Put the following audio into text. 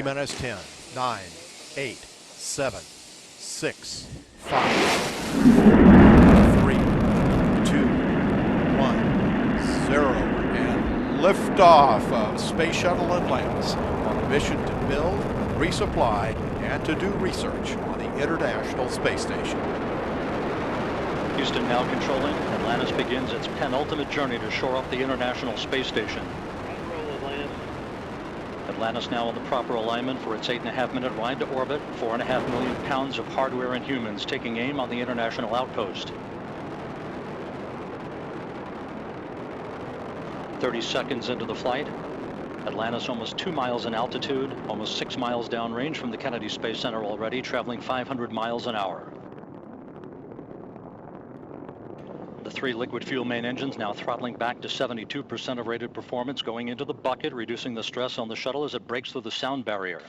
T-minus 10, 9, 8, 7, 6, 5, 3, 2, 1, 0, and liftoff of Space Shuttle Atlantis on a mission to build, resupply, and to do research on the International Space Station. Houston now controlling. Atlantis begins its penultimate journey to shore up the International Space Station. Atlantis now in the proper alignment for its 8.5-minute ride to orbit. 4.5 million pounds of hardware and humans taking aim on the International Outpost. 30 seconds into the flight. Atlantis almost 2 miles in altitude, almost 6 miles downrange from the Kennedy Space Center already, traveling 500 miles an hour. The 3 liquid fuel main engines now throttling back to 72% of rated performance, going into the bucket, reducing the stress on the shuttle as it breaks through the sound barrier.